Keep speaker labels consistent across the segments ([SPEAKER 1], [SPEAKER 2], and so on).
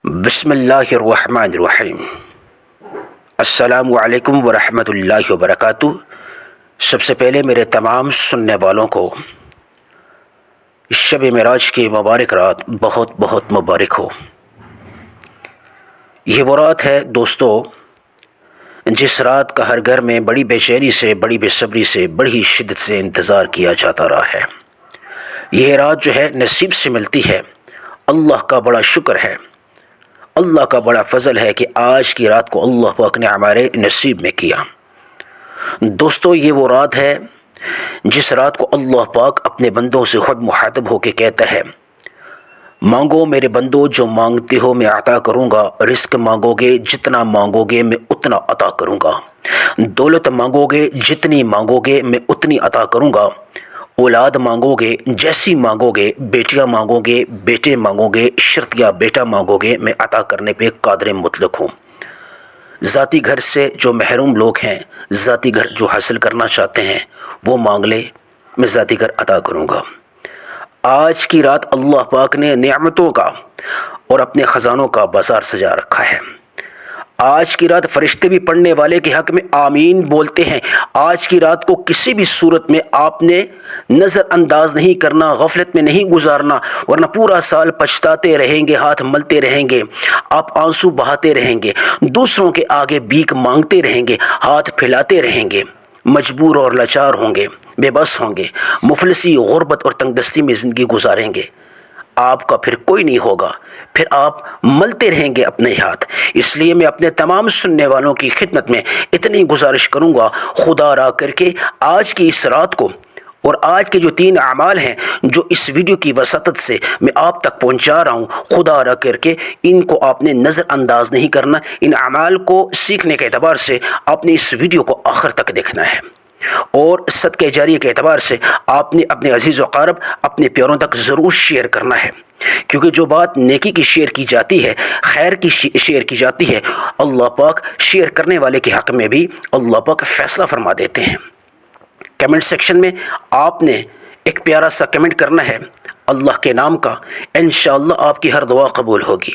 [SPEAKER 1] بسم اللہ الرحمن الرحیم۔ السلام علیکم ورحمۃ اللہ وبرکاتہ۔ سب سے پہلے میرے تمام سننے والوں کو شب معراج کی مبارک رات بہت بہت مبارک ہو۔ یہ وہ رات ہے دوستو جس رات کا ہر گھر میں بڑی بے چینی سے، بڑی بے صبری سے، بڑی شدت سے انتظار کیا جاتا رہا ہے۔ یہ رات جو ہے نصیب سے ملتی ہے۔ اللہ کا بڑا شکر ہے، اللہ کا بڑا فضل ہے کہ آج کی رات کو اللہ پاک نے ہمارے نصیب میں کیا۔ دوستو یہ وہ رات ہے جس رات کو اللہ پاک اپنے بندوں سے خود مخاطب ہو کے کہتا ہے، مانگو میرے بندو جو مانگتے ہو میں عطا کروں گا، رزق مانگو گے جتنا مانگو گے میں اتنا عطا کروں گا، دولت مانگو گے جتنی مانگو گے میں اتنی عطا کروں گا، اولاد مانگو گے جیسی مانگو گے، بیٹیاں مانگو گے بیٹے مانگو گے، شرط یا بیٹا مانگو گے، میں عطا کرنے پہ قادر مطلق ہوں۔ ذاتی گھر سے جو محروم لوگ ہیں، ذاتی گھر جو حاصل کرنا چاہتے ہیں وہ مانگ لے، میں ذاتی گھر عطا کروں گا۔ آج کی رات اللہ پاک نے نعمتوں کا اور اپنے خزانوں کا بازار سجا رکھا ہے۔ آج کی رات فرشتے بھی پڑھنے والے کے حق میں آمین بولتے ہیں۔ آج کی رات کو کسی بھی صورت میں آپ نے نظر انداز نہیں کرنا، غفلت میں نہیں گزارنا، ورنہ پورا سال پچھتاتے رہیں گے، ہاتھ ملتے رہیں گے، آپ آنسو بہاتے رہیں گے، دوسروں کے آگے بھیک مانگتے رہیں گے، ہاتھ پھیلاتے رہیں گے، مجبور اور لاچار ہوں گے، بے بس ہوں گے، مفلسی، غربت اور تنگ دستی میں زندگی گزاریں گے۔ آپ کا پھر کوئی نہیں ہوگا، پھر آپ ملتے رہیں گے اپنے ہاتھ۔ اس لیے میں اپنے تمام سننے والوں کی خدمت میں اتنی گزارش کروں گا، خدا را کر کے آج کی اس رات کو اور آج کے جو 3 اعمال ہیں جو اس ویڈیو کی وساطت سے میں آپ تک پہنچا رہا ہوں، خدا را کر کے ان کو آپ نے نظر انداز نہیں کرنا۔ ان اعمال کو سیکھنے کے اعتبار سے آپ نے اس ویڈیو کو آخر تک دیکھنا ہے، اور صدقہ جاریہ کے اعتبار سے آپ نے اپنے عزیز و اقارب، اپنے پیاروں تک ضرور شیئر کرنا ہے، کیونکہ جو بات نیکی کی شیئر کی جاتی ہے، خیر کی شیئر کی جاتی ہے، اللہ پاک شیئر کرنے والے کے حق میں بھی اللہ پاک فیصلہ فرما دیتے ہیں۔ کمنٹ سیکشن میں آپ نے ایک پیارا سا کمنٹ کرنا ہے اللہ کے نام کا، انشاءاللہ آپ کی ہر دعا قبول ہوگی۔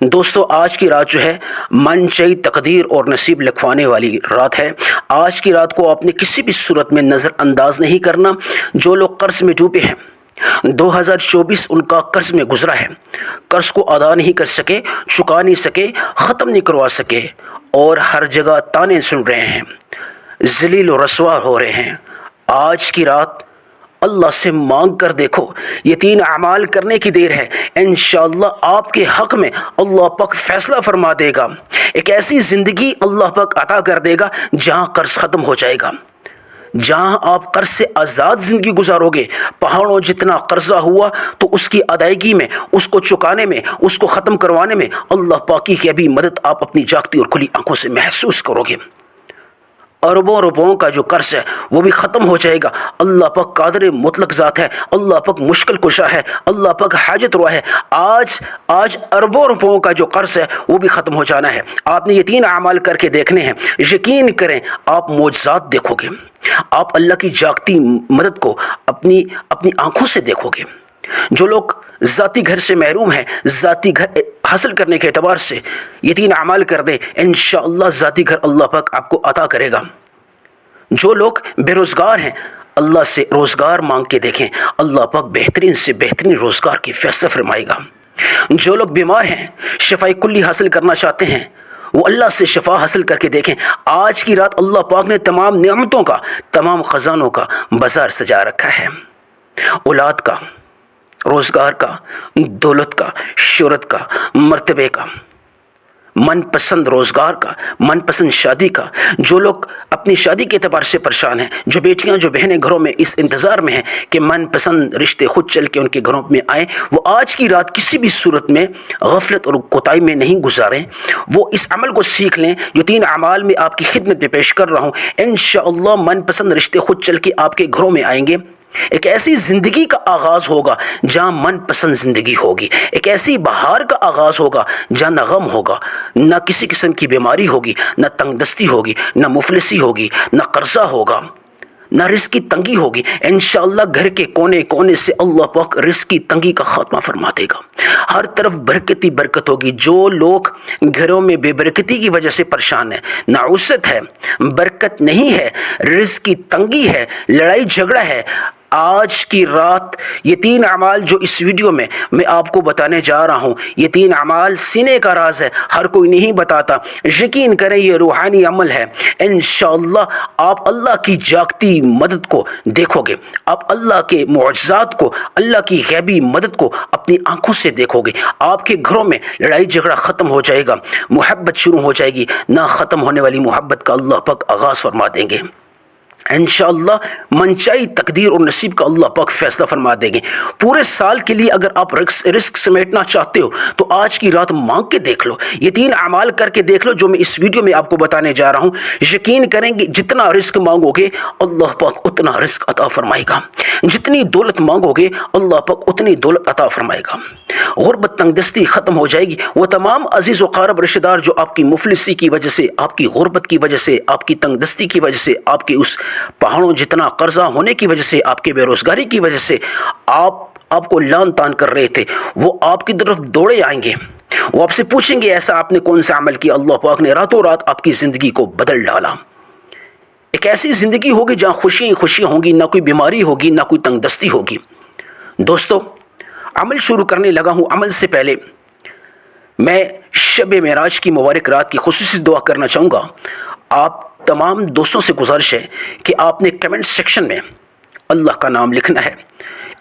[SPEAKER 1] دوستو آج کی رات جو ہے من چاہی تقدیر اور نصیب لکھوانے والی رات ہے۔ آج کی رات کو آپ نے کسی بھی صورت میں نظر انداز نہیں کرنا۔ جو لوگ قرض میں ڈوبے ہیں، 2024 ان کا قرض میں گزرا ہے، قرض کو ادا نہیں کر سکے، چکا نہیں سکے، ختم نہیں کروا سکے، اور ہر جگہ تانے سن رہے ہیں، ذلیل و رسوا ہو رہے ہیں، آج کی رات اللہ سے مانگ کر دیکھو۔ یہ 3 اعمال کرنے کی دیر ہے، انشاءاللہ آپ کے حق میں اللہ پاک فیصلہ فرما دے گا۔ ایک ایسی زندگی اللہ پاک عطا کر دے گا جہاں قرض ختم ہو جائے گا، جہاں آپ قرض سے آزاد زندگی گزارو گے۔ پہاڑوں جتنا قرضہ ہوا تو اس کی ادائیگی میں، اس کو چکانے میں، اس کو ختم کروانے میں اللہ پاکی کی ابھی مدد آپ اپنی جاگتی اور کھلی آنکھوں سے محسوس کرو گے۔ اربوں روپوں کا جو قرض ہے وہ بھی ختم ہو جائے گا۔ اللہ پاک قادر مطلق ذات ہے، اللہ پاک مشکل کشا ہے، اللہ پاک حاجت روا ہے۔ آج اربوں روپوں کا جو قرض ہے وہ بھی ختم ہو جانا ہے۔ آپ نے یہ 3 اعمال کر کے دیکھنے ہیں، یقین کریں آپ معجزات دیکھو گے، آپ اللہ کی جاگتی مدد کو اپنی آنکھوں سے دیکھو گے۔ جو لوگ ذاتی گھر سے محروم ہیں، ذاتی گھر حاصل کرنے کے اعتبار سے یہ 3 اعمال کر دیں، انشاءاللہ ذاتی گھر اللہ پاک آپ کو عطا کرے گا۔ جو لوگ بے روزگار ہیں، اللہ سے روزگار مانگ کے دیکھیں، اللہ پاک بہترین سے بہترین روزگار کی فیصلہ فرمائے گا۔ جو لوگ بیمار ہیں، شفاء کلی حاصل کرنا چاہتے ہیں، وہ اللہ سے شفا حاصل کر کے دیکھیں۔ آج کی رات اللہ پاک نے تمام نعمتوں کا، تمام خزانوں کا بازار سجا رکھا ہے، اولاد کا، روزگار کا، دولت کا، شہرت کا، مرتبے کا، من پسند روزگار کا، من پسند شادی کا۔ جو لوگ اپنی شادی کے اعتبار سے پریشان ہیں، جو بیٹیاں، جو بہنیں گھروں میں اس انتظار میں ہیں کہ من پسند رشتے خود چل کے ان کے گھروں میں آئیں، وہ آج کی رات کسی بھی صورت میں غفلت اور کوتاہی میں نہیں گزاریں، وہ اس عمل کو سیکھ لیں۔ جو 3 اعمال میں آپ کی خدمت میں پیش کر رہا ہوں، انشاءاللہ من پسند رشتے خود چل کے آپ کے گھروں میں آئیں گے۔ ایک ایسی زندگی کا آغاز ہوگا جہاں من پسند زندگی ہوگی، ایک ایسی بہار کا آغاز ہوگا جہاں نہ غم ہوگا، نہ کسی قسم کی بیماری ہوگی، نہ تنگ دستی ہوگی، نہ مفلسی ہوگی، نہ قرضہ ہوگا، نہ رزق کی تنگی ہوگی۔ انشاءاللہ گھر کے کونے کونے سے اللہ پاک رزق کی تنگی کا خاتمہ فرما دے گا، ہر طرف برکتی برکت ہوگی۔ جو لوگ گھروں میں بے برکتی کی وجہ سے پریشان ہیں، نعوست ہے، برکت نہیں ہے، رزق کی تنگی ہے، لڑائی جھگڑا ہے، آج کی رات یہ 3 اعمال جو اس ویڈیو میں آپ کو بتانے جا رہا ہوں، یہ 3 اعمال سینے کا راز ہے، ہر کوئی نہیں بتاتا۔ یقین کریں یہ روحانی عمل ہے، انشاءاللہ آپ اللہ کی جاگتی مدد کو دیکھو گے، آپ اللہ کے معجزات کو، اللہ کی غیبی مدد کو اپنی آنکھوں سے دیکھو گے۔ آپ کے گھروں میں لڑائی جھگڑا ختم ہو جائے گا، محبت شروع ہو جائے گی، نہ ختم ہونے والی محبت کا اللہ پاک آغاز فرما دیں گے۔ انشاءاللہ منچائی تقدیر اور نصیب کا اللہ پاک فیصلہ فرما دیں گے۔ پورے سال کے لیے اگر آپ رزق سمیٹنا چاہتے ہو تو آج کی رات مانگ کے دیکھ لو، یہ 3 اعمال کر کے دیکھ لو جو میں اس ویڈیو میں آپ کو بتانے جا رہا ہوں۔ یقین کریں گے جتنا رزق مانگو گے اللہ پاک اتنا رزق عطا فرمائے گا، جتنی دولت مانگو گے اللہ پاک اتنی دولت عطا فرمائے گا۔ غربت تنگ دستی ختم ہو جائے گی۔ وہ تمام عزیز و قارب رشتہ دار جو آپ کی مفلسی کی وجہ سے، آپ کی غربت کی وجہ سے، آپ کی تنگ دستی کی وجہ سے، آپ کے اس پہاڑوں جتنا قرضہ ہونے کی وجہ سے، آپ کے بے روزگاری کی وجہ سے آپ کو لان تان کر رہے تھے، وہ آپ کی طرف دوڑے آئیں گے۔ وہ آپ سے پوچھیں گے ایسا آپ نے کون سا عمل کیا، اللہ پاک نے راتوں رات آپ کی زندگی کو بدل ڈالا۔ ایک ایسی زندگی ہوگی جہاں خوشیاں ہوں گی، نہ کوئی بیماری ہوگی، نہ کوئی تنگ دستی ہوگی۔ دوستو عمل شروع کرنے لگا ہوں، عمل سے پہلے میں شب معراج کی مبارک رات کی خصوصی دعا کرنا چاہوں گا۔ آپ تمام دوستوں سے گزارش ہے کہ آپ نے کمنٹ سیکشن میں اللہ کا نام لکھنا ہے،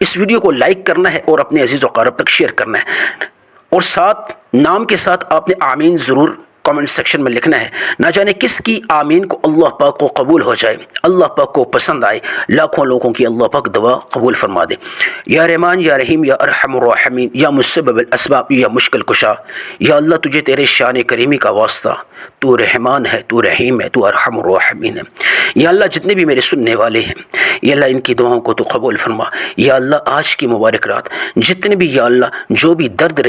[SPEAKER 1] اس ویڈیو کو لائک کرنا ہے اور اپنے عزیز و اقارب تک شیئر کرنا ہے، اور ساتھ نام کے ساتھ آپ نے آمین ضرور کمنٹ سیکشن میں لکھنا ہے۔ نہ جانے کس کی آمین کو اللہ پاک کو قبول ہو جائے، اللہ پاک کو پسند آئے، لاکھوں لوگوں کی اللہ پاک دعا قبول فرما دے۔ یا رحمان یا رحیم یا ارحم الراحمین یا مسبب الاسباب یا مشکل کشا، یا اللہ تجھے تیرے شان کریمی کا واسطہ، تو رحمان ہے، تو رحیم ہے، تو ارحم الراحمین ہے۔ یا اللہ جتنے بھی میرے سننے والے ہیں یا اللہ ان کی دعاؤں کو تو قبول فرما۔ یا اللہ آج کی مبارک رات جتنے بھی یا اللہ جو بھی درد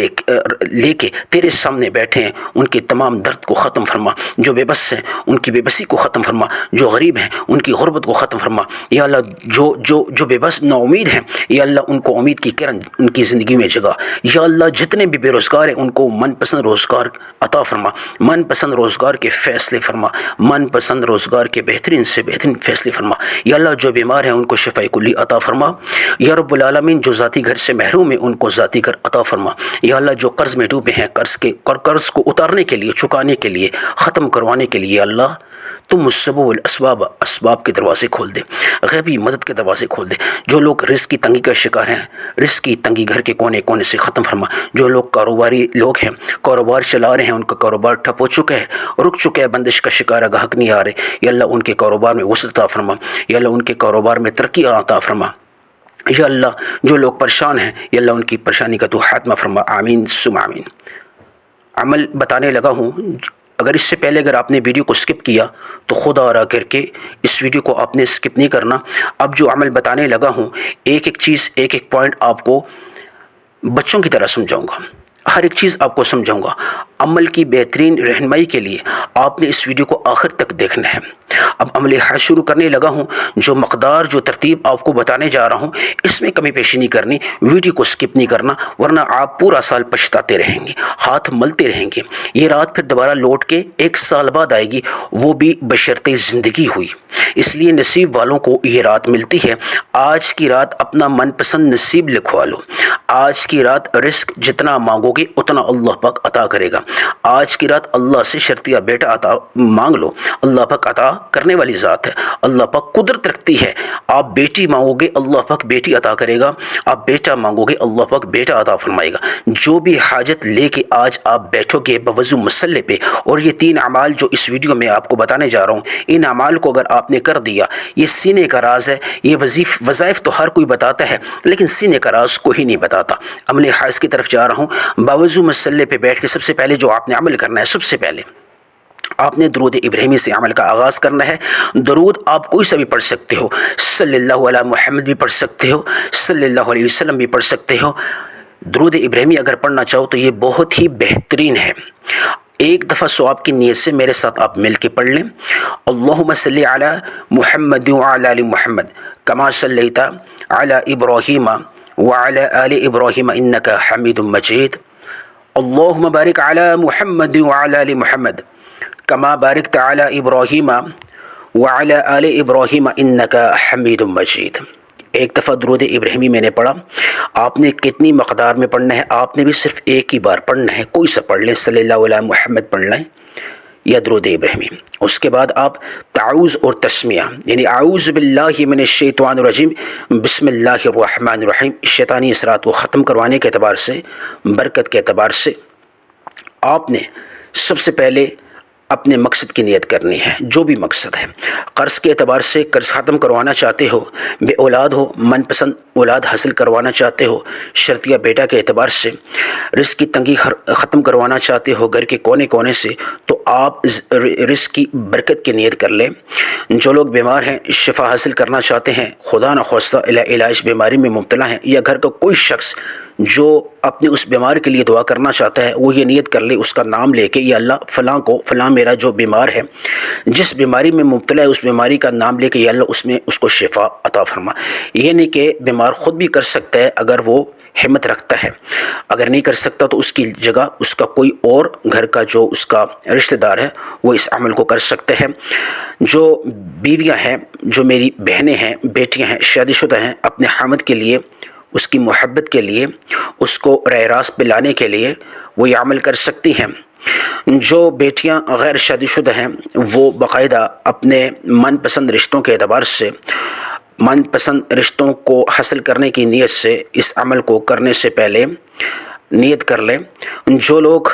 [SPEAKER 1] لے کے تیرے سامنے بیٹھے ہیں ان کے تمام درد کو ختم فرما، جو بے بس ہیں ان کی بے بسی کو ختم فرما، جو غریب ہیں ان کی غربت کو ختم فرما۔ یا اللہ جو بے بس نا امید ہیں یا اللہ ان کو امید کی کرن ان کی زندگی میں جگا۔ یا اللہ جتنے بھی بے روزگار ہیں ان کو من پسند روزگار عطا فرما، من پسند روزگار کے فیصلے فرما، من پسند روزگار کے بہترین سے بہترین فیصلے فرما۔ یا اللہ جو بیمار ہیں ان کو شفاء کلی عطا فرما۔ یا رب العالمین جو ذاتی گھر سے محروم ہیں ان کو ذاتی گھر عطا فرما۔ یا اللہ جو قرض میں ڈوبے ہیں قرض کو اتارنے کے لیے، چکانے کے لیے، ختم کروانے کے لیے اللہ تم مسبب الاسباب اسباب کے دروازے کھول دے، غیبی مدد کے دروازے کھول دے۔ جو لوگ رزق کی تنگی کا شکار ہیں رزق کی تنگی گھر کے کونے کونے سے ختم فرما۔ جو لوگ کاروباری لوگ ہیں کاروبار چلا رہے ہیں ان کا کاروبار ٹھپ ہو چکا ہے، رک چکا ہے، بندش کا شکار گاہک نہیں آ رہے، یا اللہ ان کے کاروبار میں وسعت عطا فرما، یا اللہ ان کے کاروبار میں ترقی عطا فرما۔ یا اللہ جو لوگ پریشان ہیں یا اللہ ان کی پریشانی کا تو خاتمہ فرما، آمین ثم آمین۔ عمل بتانے لگا ہوں، اگر اس سے پہلے اگر آپ نے ویڈیو کو سکپ کیا تو خدا را کر کے اس ویڈیو کو آپ نے سکپ نہیں کرنا۔ اب جو عمل بتانے لگا ہوں ایک ایک چیز ایک ایک پوائنٹ آپ کو بچوں کی طرح سمجھاؤں گا، ہر ایک چیز آپ کو سمجھاؤں گا۔ عمل کی بہترین رہنمائی کے لیے آپ نے اس ویڈیو کو آخر تک دیکھنا ہے۔ اب عمل حج شروع کرنے لگا ہوں، جو مقدار جو ترتیب آپ کو بتانے جا رہا ہوں اس میں کمی پیشی نہیں کرنی، ویڈیو کو سکپ نہیں کرنا، ورنہ آپ پورا سال پچھتاتے رہیں گے، ہاتھ ملتے رہیں گے۔ یہ رات پھر دوبارہ لوٹ کے 1 سال بعد آئے گی، وہ بھی بشرطِ زندگی ہوئی، اس لیے نصیب والوں کو یہ رات ملتی ہے۔ آج کی رات اپنا من پسند نصیب لکھوا لو، آج کی رات رزق جتنا مانگو گے اتنا اللہ پاک عطا کرے گا۔ آج کی رات اللہ سے شرطیہ بیٹا عطا مانگ لو، اللہ پاک عطا کرنے والی ذات ہے، اللہ پاک قدرت رکھتی ہے۔ آپ بیٹی مانگو گے اللہ پاک بیٹی عطا کرے گا، آپ بیٹا مانگو گے اللہ پاک بیٹا عطا فرمائے گا۔ جو بھی حاجت لے کے آج آپ بیٹھو گے بوضو مسلح پہ، اور یہ 3 اعمال جو اس ویڈیو میں آپ کو بتانے جا رہا ہوں ان اعمال کو اگر آپ نے کر دیا، یہ سینے کا راز ہے۔ یہ وظائف تو ہر کوئی بتاتا ہے لیکن سینے کا راز کوئی نہیں بتاتا۔ عمل حج کی طرف جا رہا ہوں، باوضو مسلح پہ بیٹھ کے سب سے پہلے جو آپ نے عمل کرنا ہے، سب سے پہلے آپ نے درود ابراہیمی سے عمل کا آغاز کرنا ہے۔ درود آپ کوئی سا بھی پڑھ سکتے ہو، صلی اللہ علیہ محمد بھی پڑھ سکتے ہو، صلی اللہ علیہ وسلم بھی پڑھ سکتے ہو۔ درود ابراہیمی اگر پڑھنا چاہو تو یہ بہت ہی بہترین ہے۔ ایک دفعہ ثواب کی نیت سے میرے ساتھ آپ مل کے پڑھ لیں۔ اللہم صلی علی محمد وعلی آل محمد کما صلیت علی ابراہیم وعلی آل ابراہیم انک حمید مجید۔ اللہم بارک علی محمد وعلی آل محمد کما بارکت علی ابراہیم وعلی آل ابراہیم انک حمید مجید۔ ایک دفعہ درود ابراہیمی میں نے پڑھا، آپ نے کتنی مقدار میں پڑھنا ہے؟ آپ نے بھی صرف ایک ہی بار پڑھنا ہے، کوئی سا پڑھ لیں، صلی اللہ علیہ محمد پڑھ لیں یا درود ابراہیمی۔ اس کے بعد آپ تعوذ اور تسمیہ یعنی اعوذ باللہ من الشیطان الرجیم بسم اللہ الرحمن الرحیم، شیطانی اثرات کو ختم کروانے کے اعتبار سے، برکت کے اعتبار سے آپ نے سب سے پہلے اپنے مقصد کی نیت کرنی ہے، جو بھی مقصد ہے۔ قرض کے اعتبار سے قرض ختم کروانا چاہتے ہو، بے اولاد ہو، من پسند اولاد حاصل کروانا چاہتے ہو، شرطیہ بیٹا کے اعتبار سے رزق کی تنگی ختم کروانا چاہتے ہو گھر کے کونے کونے سے، تو آپ رزق کی برکت کی نیت کر لیں۔ جو لوگ بیمار ہیں، شفا حاصل کرنا چاہتے ہیں، خدا نخواستہ علاج بیماری میں مبتلا ہیں، یا گھر کا کوئی شخص جو اپنے اس بیمار کے لیے دعا کرنا چاہتا ہے، وہ یہ نیت کر لے، اس کا نام لے کے، یا اللہ فلاں کو، فلاں میرا جو بیمار ہے، جس بیماری میں مبتلا ہے، اس بیماری کا نام لے کے، یا اللہ اس کو شفا عطا فرما۔ یہ نہیں کہ بیمار خود بھی کر سکتا ہے اگر وہ ہمت رکھتا ہے، اگر نہیں کر سکتا تو اس کی جگہ اس کا کوئی اور گھر کا جو اس کا رشتہ دار ہے وہ اس عمل کو کر سکتے ہیں۔ جو بیویاں ہیں، جو میری بہنیں ہیں، بیٹیاں ہیں، شادی شدہ ہیں، اپنے حامد کے لیے، اس کی محبت کے لیے، اس کو راہ راست پہ لانے کے لیے وہ یہ عمل کر سکتی ہیں۔ جو بیٹیاں غیر شادی شدہ ہیں، وہ باقاعدہ اپنے من پسند رشتوں کے اعتبار سے، من پسند رشتوں کو حاصل کرنے کی نیت سے اس عمل کو کرنے سے پہلے نیت کر لیں۔ جو لوگ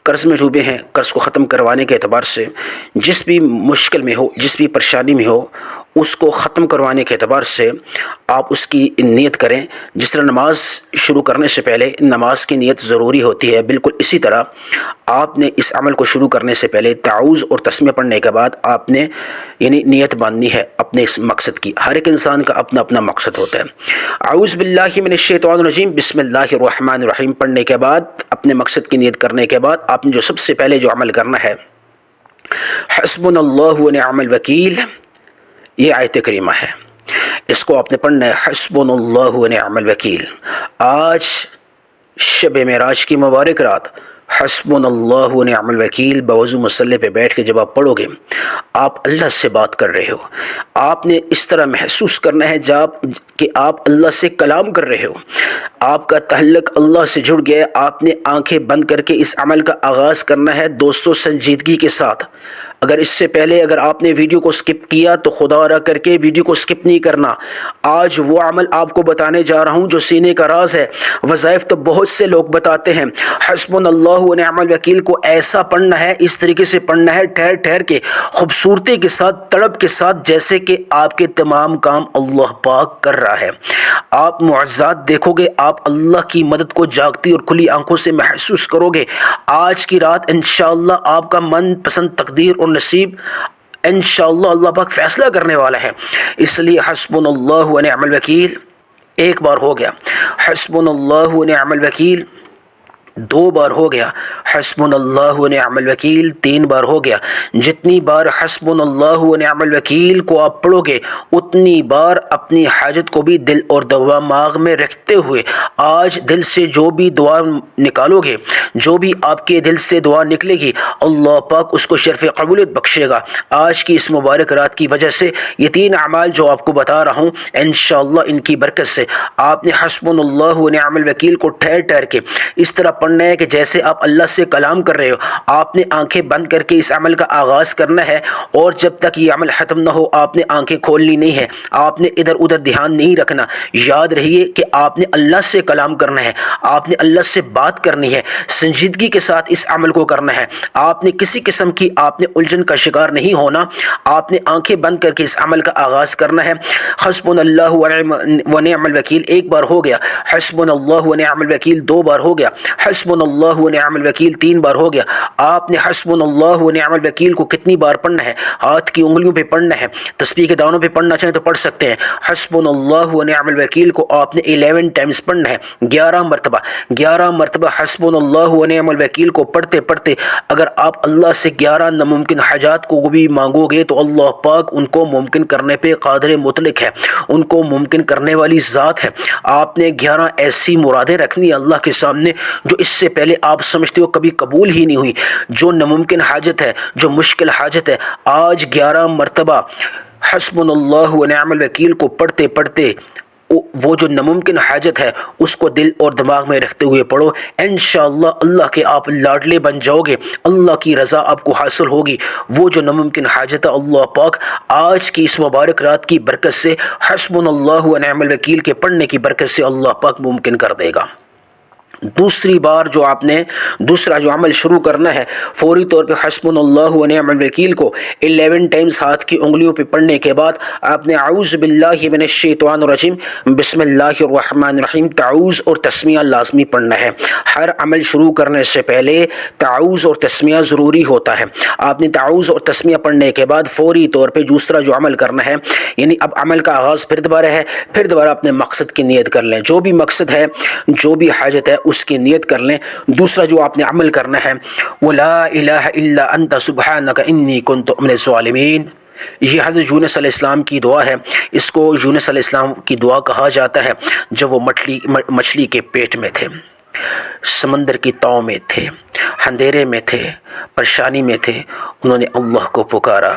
[SPEAKER 1] قرض میں ڈوبے ہیں، قرض کو ختم کروانے کے اعتبار سے جس بھی مشکل میں ہو، جس بھی پریشانی میں ہو، اس کو ختم کروانے کے اعتبار سے آپ اس کی نیت کریں۔ جس طرح نماز شروع کرنے سے پہلے نماز کی نیت ضروری ہوتی ہے، بالکل اسی طرح آپ نے اس عمل کو شروع کرنے سے پہلے تعوذ اور تسمیہ پڑھنے کے بعد آپ نے یعنی نیت باندھنی ہے اپنے اس مقصد کی۔ ہر ایک انسان کا اپنا اپنا مقصد ہوتا ہے۔ اعوذ باللہ من الشیطان الرجیم بسم اللہ الرحمن الرحیم پڑھنے کے بعد، اپنے مقصد کی نیت کرنے کے بعد، آپ نے جو سب سے پہلے جو عمل کرنا ہے، حسبنا اللہ ونعم الوکیل، یہ آیت کریمہ ہے، اس کو آپ نے پڑھنا ہے، حسبنا اللہ ونعم الوکیل۔ آج شب معراج کی مبارک رات، حسبنا اللہ ونعم الوکیل بوضو مصلی پہ بیٹھ کے جب آپ پڑھو گے، آپ اللہ سے بات کر رہے ہو۔ آپ نے اس طرح محسوس کرنا ہے کہ آپ اللہ سے کلام کر رہے ہو، آپ کا تعلق اللہ سے جڑ گیا۔ آپ نے آنکھیں بند کر کے اس عمل کا آغاز کرنا ہے دوستو سنجیدگی کے ساتھ۔ اگر اس سے پہلے اگر آپ نے ویڈیو کو سکپ کیا تو خدا را کر کے ویڈیو کو سکپ نہیں کرنا۔ آج وہ عمل آپ کو بتانے جا رہا ہوں جو سینے کا راز ہے۔ وظائف تو بہت سے لوگ بتاتے ہیں، حسبنا اللہ ونعم الوکیل کو ایسا پڑھنا ہے، اس طریقے سے پڑھنا ہے، ٹھہر ٹھہر کے، خوبصورتی کے ساتھ، تڑپ کے ساتھ، جیسے کہ آپ کے تمام کام اللہ پاک کر رہا ہے۔ آپ معجزات دیکھو گے، آپ اللہ کی مدد کو جاگتی اور کھلی آنکھوں سے محسوس کرو گے۔ آج کی رات انشاءاللہ آپ کا من پسند تقدیر اور نصیب انشاءاللہ اللہ پاک فیصلہ کرنے والا ہے۔ اس لیے حسبنا اللہ ونعم الوکیل ایک بار ہو گیا، حسبنا اللہ ونعم الوکیل دو بار ہو گیا، حسبنا اللہ ونعم الوکیل تین بار ہو گیا۔ جتنی بار حسبنا اللہ ونعم الوکیل کو آپ پڑھو گے، اتنی بار اپنی حاجت کو بھی دل اور دماغ میں رکھتے ہوئے آج دل سے جو بھی دعا نکالو گے، جو بھی آپ کے دل سے دعا نکلے گی، اللہ پاک اس کو شرف قبولیت بخشے گا۔ آج کی اس مبارک رات کی وجہ سے یہ تین اعمال جو آپ کو بتا رہا ہوں، انشاءاللہ ان کی برکت سے آپ نے حسبنا اللہ ونعم الوکیل کو ٹھہر ٹھہر کے اس طرح پڑھنا ہے کہ جیسے آپ اللہ سے کلام کر رہے ہو۔ آپ نے آنکھیں بند کر کے اس عمل کا آغاز کرنا ہے، اور جب تک یہ عمل ختم نہ ہو آپ نے آنکھیں کھولنی نہیں ہے، آپ نے ادھر ادھر دھیان نہیں رکھنا۔ یاد رہیے کہ آپ نے اللہ سے کلام کرنا ہے، آپ نے اللہ سے بات کرنی ہے، سنجیدگی کے ساتھ اس عمل کو کرنا ہے۔ آپ نے کسی قسم کی آپ نے الجھن کا شکار نہیں ہونا، آپ نے آنکھیں بند کر کے اس عمل کا آغاز کرنا ہے۔ حسبنا اللہ ونعم الوکیل ایک بار ہو گیا، حسبنا اللہ ونعم الوکیل دو بار ہو گیا، حسبنا اللہ و نعم الوکیل 3 بار ہو گیا. آپ نے حسبنا اللہ و نعم الوکیل کو کتنی بار پڑھنا ہے؟ ہاتھ کی انگلیوں پہ پڑھنا ہے، تسبیح کے دانوں پہ پڑھنا چاہیں تو پڑھ سکتے ہیں. حسبنا اللہ و نعم الوکیل کو آپ نے 11 ٹائمز پڑھنا ہے، 11 مرتبہ. 11 مرتبہ حسبنا اللہ و نعم الوکیل کو پڑھتے پڑھتے اگر آپ اللہ سے 11 ناممکن حاجات کو بھی مانگو گے تو اللہ پاک ان کو ممکن کرنے پہ قادر مطلق ہے، ان کو ممکن کرنے والی ذات ہے. آپ نے 11 ایسی مرادیں رکھنی اللہ کے سامنے جو اس سے پہلے آپ سمجھتے ہو کبھی قبول ہی نہیں ہوئی. جو ناممکن حاجت ہے، جو مشکل حاجت ہے، آج 11 مرتبہ حسبنا اللہ و نعم الوکیل کو پڑھتے پڑھتے وہ جو ناممکن حاجت ہے اس کو دل اور دماغ میں رکھتے ہوئے پڑھو. انشاءاللہ اللہ کے آپ لاڈلے بن جاؤ گے، اللہ کی رضا آپ کو حاصل ہوگی. وہ جو ناممکن حاجت ہے اللہ پاک آج کی اس مبارک رات کی برکت سے، حسبنا اللہ و نعم الوکیل کے پڑھنے کی برکت سے اللہ پاک ممکن کر دے گا. دوسری بار جو آپ نے دوسرا جو عمل شروع کرنا ہے، فوری طور پہ حسبنا اللہ و نعم الوکیل کو 11 ٹائمز ہاتھ کی انگلیوں پہ پڑھنے کے بعد آپ نے اعوذ باللہ من الشیطان الرجیم بسم اللہ الرحمن الرحیم تعوذ اور تسمیہ لازمی پڑھنا ہے. ہر عمل شروع کرنے سے پہلے تعوذ اور تسمیہ ضروری ہوتا ہے. آپ نے تعوذ اور تسمیہ پڑھنے کے بعد فوری طور پہ دوسرا جو عمل کرنا ہے، یعنی اب عمل کا آغاز پھر دوبارہ ہے، پھر دوبارہ اپنے مقصد کی نیت کر لیں. جو بھی مقصد ہے، جو بھی حاجت ہے اس کی نیت کر لیں. دوسرا جو آپ نے عمل کرنا ہے وہ لا الہ الا انت سبحانک انی کنت من الظالمین. یہ حضرت یونس علیہ السلام کی دعا ہے. اس کو یونس علیہ السلام کی دعا کہا جاتا ہے جب وہ مچھلی کے پیٹ میں تھے، سمندر کی تاؤ میں تھے، اندھیرے میں تھے، پریشانی میں تھے. انہوں نے اللہ کو پکارا،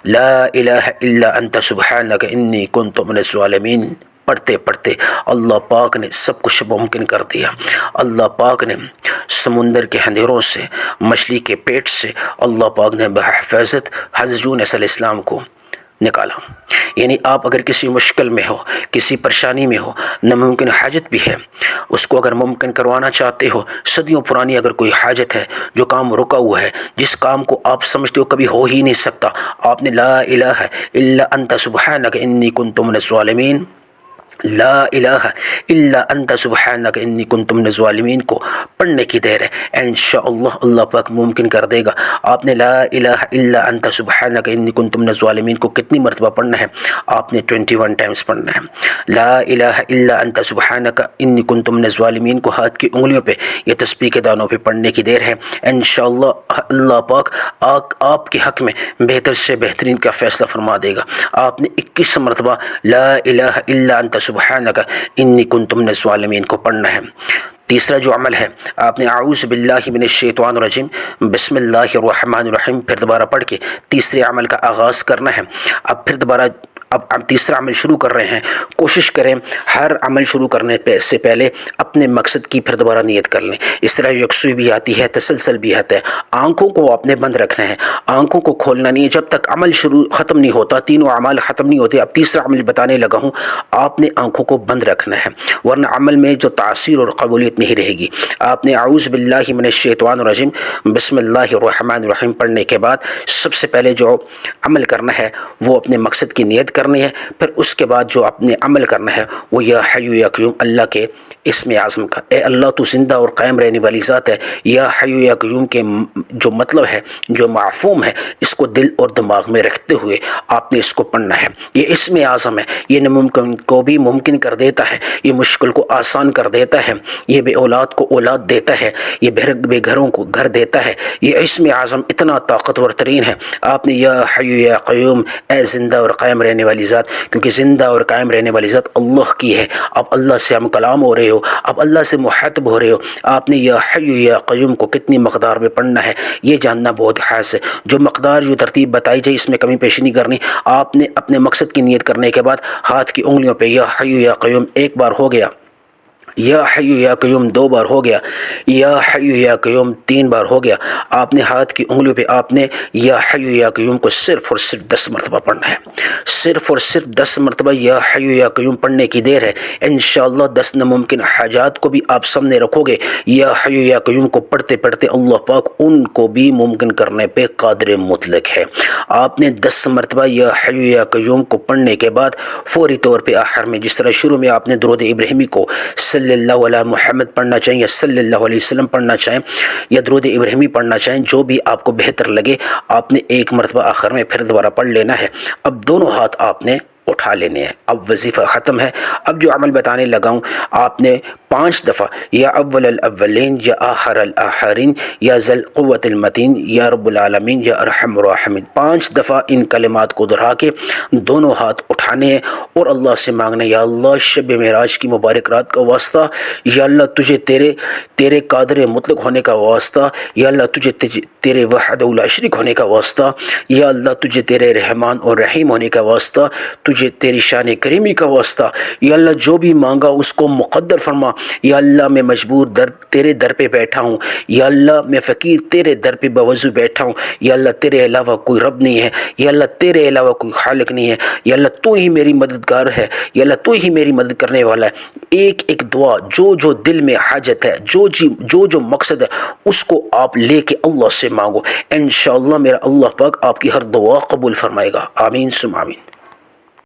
[SPEAKER 1] لا الہ الا انت سبحانک انی کنت من الظالمین. پڑھتے پڑھتے اللہ پاک نے سب کچھ ممکن کر دیا. اللہ پاک نے سمندر کے اندھیروں سے، مچھلی کے پیٹ سے اللہ پاک نے بحفاظت حضرت یونس علیہ السلام کو نکالا. یعنی آپ اگر کسی مشکل میں ہو، کسی پریشانی میں ہو، ناممکن حاجت بھی ہے، اس کو اگر ممکن کروانا چاہتے ہو، صدیوں پرانی اگر کوئی حاجت ہے، جو کام رکا ہوا ہے، جس کام کو آپ سمجھتے ہو کبھی ہو ہی نہیں سکتا، آپ نے لا الہ الا انت سبحانک انی کنت من الظالمین، لا الہ الا انت سبحانک انی کنت من الظالمین کو پڑھنے کی دیر ہے. انشاءاللہ اللہ پاک ممکن کر دے گا. آپ نے لا الہ الا انت سبحانک انی کنت من الظالمین کو کتنی مرتبہ پڑھنا ہے؟ آپ نے 21 ٹائمز پڑھنا ہے. لا الہ الا انت سبحانک انی کنت من الظالمین کو ہاتھ کی انگلیوں پہ یا تسبیح کے دانوں پہ پڑھنے کی دیر ہے. انشاءاللہ اللہ پاک آپ کے حق میں بہتر سے بہترین کا فیصلہ فرما دے گا. آپ نے 21 مرتبہ لا الہ الا انت سبحانک انی کنت من الظالمین کو پڑھنا ہے. تیسرا جو عمل ہے، آپ نے اعوذ باللہ من الشیطان الرجیم بسم اللہ الرحمن الرحیم پھر دوبارہ پڑھ کے تیسرے عمل کا آغاز کرنا ہے. اب پھر دوبارہ اب تیسرا عمل شروع کر رہے ہیں. کوشش کریں ہر عمل شروع کرنے سے پہلے اپنے مقصد کی پھر دوبارہ نیت کر لیں. اس طرح یکسوئی بھی آتی ہے، تسلسل بھی آتا ہے. آنکھوں کو آپ نے بند رکھنا ہے، آنکھوں کو کھولنا نہیں ہے جب تک عمل ختم نہیں ہوتا. تینوں اعمال ختم نہیں ہوتے. اب تیسرا عمل بتانے لگا ہوں، آپ نے آنکھوں کو بند رکھنا ہے، ورنہ عمل میں جو تاثیر اور قبولیت نہیں رہے گی. آپ نے اعوذ باللہ من الشیطان الرجیم بسم اللہ الرحمن الرحیم پڑھنے کے بعد سب سے پہلے جو عمل کرنا ہے وہ اپنے مقصد کی نیت کرنی ہے. پھر اس کے بعد جو اپنے عمل کرنا ہے وہ یا حی یا قیوم اللہ کے اسم اعظم کا، اے اللہ تو زندہ اور قائم رہنے والی ذات ہے. یا حی یا قیوم کے جو مطلب ہے، جو مفہوم ہے، اس کو دل اور دماغ میں رکھتے ہوئے آپ نے اس کو پڑھنا ہے. یہ اسم اعظم ہے، یہ ناممکن کو بھی ممکن کر دیتا ہے، یہ مشکل کو آسان کر دیتا ہے، یہ بے اولاد کو اولاد دیتا ہے، یہ بے گھروں کو گھر دیتا ہے. یہ اسم اعظم اتنا طاقتور ترین ہے. آپ نے یا حی یا قیوم، اے زندہ اور قائم رہنے والی ذات، کیونکہ زندہ اور قائم رہنے والی ذات اللہ کی ہے. اب اللہ سے ہم کلام ہو رہے ہو، اب اللہ سے محتب ہو رہے ہو. آپ نے یا حی یا قیوم کو کتنی مقدار میں پڑھنا ہے یہ جاننا بہت خاص ہے. جو مقدار جو ترتیب بتائی جائے اس میں کمی پیشی نہیں کرنی. آپ نے اپنے مقصد کی نیت کرنے کے بعد ہاتھ کی انگلیوں پہ یا حی یا قیوم 1 بار ہو گیا، یا حی یا قیوم 2 بار ہو گیا، یا حی یا قیوم 3 بار ہو گیا. آپ نے ہاتھ کی انگلیوں پہ آپ نے یا حی یا قیوم کو صرف اور صرف 10 مرتبہ پڑھنا ہے. صرف اور صرف 10 مرتبہ یا حی یا قیوم پڑھنے کی دیر ہے. انشاءاللہ 10 ناممکن حاجات کو بھی آپ سامنے رکھو گے. یا حی یا قیوم کو پڑھتے پڑھتے اللہ پاک ان کو بھی ممکن کرنے پہ قادر مطلق ہے. آپ نے 10 مرتبہ یا حی یا قیوم کو پڑھنے کے بعد فوری طور پہ آخر میں جس طرح شروع میں آپ نے درود ابراہیمی کو صلی صلی اللہ علیہ محمد پڑھنا چاہیں یا صلی اللہ علیہ وسلم پڑھنا چاہیں یا درود ابراہیمی پڑھنا چاہیں، جو بھی آپ کو بہتر لگے آپ نے ایک مرتبہ آخر میں پھر دوبارہ پڑھ لینا ہے۔ اب دونوں ہاتھ آپ نے اٹھا لینے ہیں۔ اب وظیفہ ختم ہے۔ اب جو عمل بتانے لگا ہوں آپ نے 5 دفعہ یا اول الاولین یا آخر الاخرین یا ذل قوت المتین یا رب العالمین یا ارحم الراحمین 5 دفعہ ان کلمات کو دہرا کے دونوں ہاتھ اٹھانے ہیں اور اللہ سے مانگنا، یا اللہ شب معراج کی مبارک رات کا واسطہ، یا اللہ تجھے تیرے قادر مطلق ہونے کا واسطہ، یا اللہ تجھے تیرے وحدہ لا شریک ہونے کا واسطہ، یا اللہ تجھے تیرے رحمان اور رحیم ہونے کا واسطہ، تجھے تیری شان کریمی کا واسطہ، یا اللہ جو بھی مانگا اس کو مقدر فرما، یا اللہ میں مجبور تیرے در پہ بیٹھا ہوں، یا اللہ میں فقیر تیرے در پہ بوضو بیٹھا ہوں، یا اللہ تیرے علاوہ کوئی رب نہیں ہے، یا اللہ تیرے علاوہ کوئی خالق نہیں ہے، یا اللہ تو ہی میری مددگار ہے، یا اللہ تو ہی میری مدد کرنے والا ہے۔ ایک ایک دعا جو دل میں حاجت ہے، جو مقصد ہے اس کو آپ لے کے اللہ سے مانگو، انشاءاللہ میرا اللہ پاک آپ کی ہر دعا قبول فرمائے گا۔ آمین ثم آمین۔